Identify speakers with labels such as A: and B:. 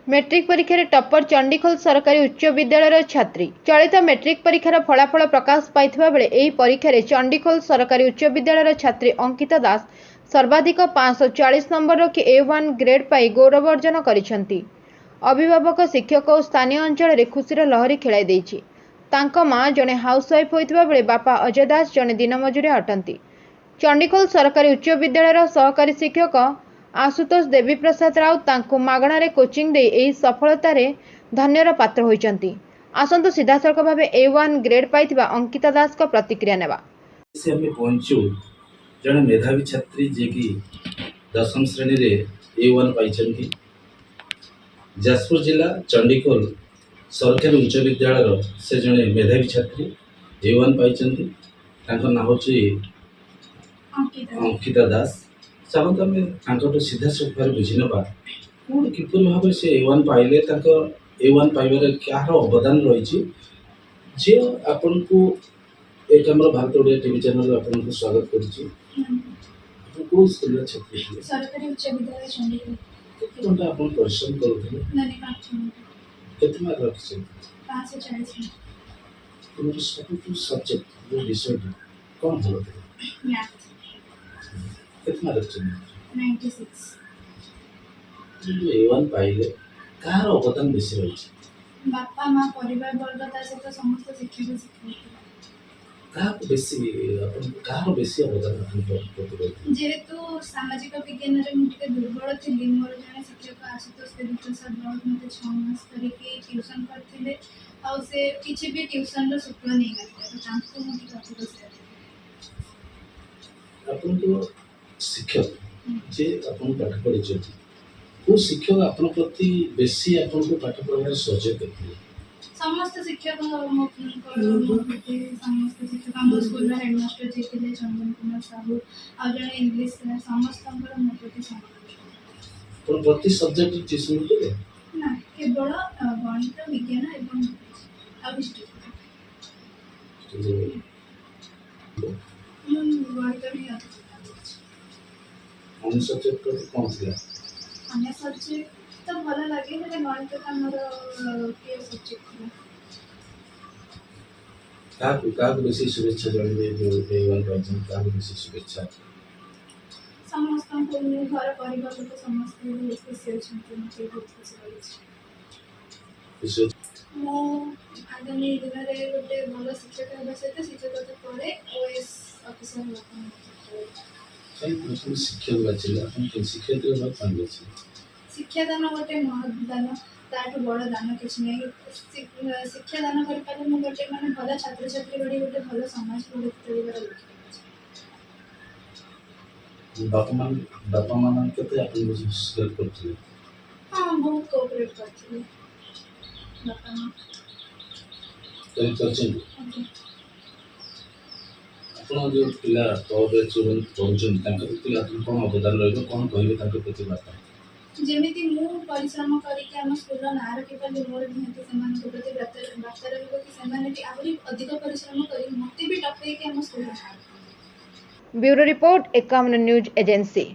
A: Matric परीक्षा टप्पर चंडीखोल सरकारी उच्च विद्यालय छात्री चलित मैट्रिक परीक्षार फलाफल प्रकाश पाइथिबा बेले एही परीक्षा चंडीखोल सरकारी उच्च विद्यालय छात्री अंकिता दास सर्वाधिक 540 नंबर रखी A1 ग्रेड पाई गौरव अर्जन करिसेंती। अभिभावक शिक्षक और स्थानीय अंचल खुशीर लहरी खेलाई देइछि। तांको मां जने हाउसवाइफ होइथिबा बेले बापा अजय दास जने दिन मजुरिया अटंती। चंडीखोल सरकारी उच्च विद्यालय सहकारी शिक्षक आशुतोष देवी प्रसाद राउत तांको मागणारे कोचिंग दे एही सफलतारे धन्यर पात्र होइचंती। आसंतु सीधासळख भावे A1 ग्रेड पाइथिबा अंकिता दास को प्रतिक्रिया नेबा।
B: से हमें पहुंचू जने मेधावी छात्री जे कि 10वीं श्रेणी रे A1 पाइचंती। जाजपुर जिला चंडीखोल सरकारी उच्च विद्यालय से जने मेधावी छात्री A1 पाइचंती। तांको नाम होची अंकिता दास। चाहत आम तांको सीधा सफर बुझी नबा कौन किपर भाव से A1 पाइले तांको A1 पाइबार क्या अवदान रही जे आपन को एक हमर भारत ओडिया टीवी चैनल आपन को स्वागत करछि। को स्कूल छात्री
C: सरकारी उच्च विद्यालय चंडीगढ़
B: केते घंटा आपन परिश्रम करथि
C: ननी 5 मिनट
B: केते मार्क रखछि
C: 5 से 40 मिनट
B: तुम सब सब्जेक्ट जो विषय कौन हलो
C: मैथ
B: केते मार्क रखछि
C: 96
B: जो A1 पाइले कार अवदान बेसी रही
C: बापा मां परिवार वर्ग ता सहित समस्त शिक्षक शिक्षक
B: कार बेसी अपन कार बेसी अवदान अपन प्रति
C: जेहेतु सामाजिक विज्ञान रे मुझे दुर्बल थी मोर जने शिक्षक आशुतोष देवी प्रसाद राउत मते 6 मास तरीके ट्यूशन करथिले आ से किछि भी ट्यूशन रो शुल्क नहीं करते तो तांको मुझे आशुतोष
B: अपन को शिक्षक जे अपन पाठ पढ़ी छथि वो शिक्षक अपन प्रति बेसी अपन को पाठ पढ़ार सहयोग करथिले
C: समस्त शिक्षक समस्त शिक्षक हम स्कूल में हेडमास्टर जी थे चंदन कुमार साहू और जने इंग्लिश समस्त मो प्रति
B: तो प्रति सब्जेक्ट ट्यूशन करे
C: ना केवल गणित विज्ञान एवं अभिष्ट गणित भी
B: अन्य सब्जेक्ट प्रति कौन थिला
C: अन्य सब्जेक्ट तो भल लगे हेले गणित का मोर के सब्जेक्ट था
B: का बेसी शुभेच्छा जणिबे जो A1 पाइछन का बेसी शुभेच्छा
C: समस्त को घर परिवार को समस्त बहुत खुशी होछन मुझे बहुत खुशी लागे मो आगामी दिन रे गोटे भल शिक्षक हेबा सहित शिक्षकता परे OS ऑफिसर होता
B: कई शिक्षक बाचिला अपन शिक्षक के बात पांगे
C: शिक्षादान गोटे महत् दान ताठू बड़ दान किसी नहीं शिक्षादान कर गोटे माने भल छात्र छात्री बड़ी गोटे भल समाज को गढ़
B: बापा मान केते अपन सपोर्ट करथिले
C: हाँ बहुत कोऑपरेट करथिले बापा मां
B: कई करछन अपन जो पिला तोबे चुरन पहुंचन तांकर पिला कोन अवदान रहबो कोन कहबे तांकर प्रति बात
C: जेमिति मु परिश्रम करके हम स्कूल ना रखि पाले मोर निहत समान को प्रति बार्ता रहबो कि समान कि आहुरी अधिक परिश्रम करी मते भी टपे के हम स्कूल ना।
A: Bureau report 51 news agency.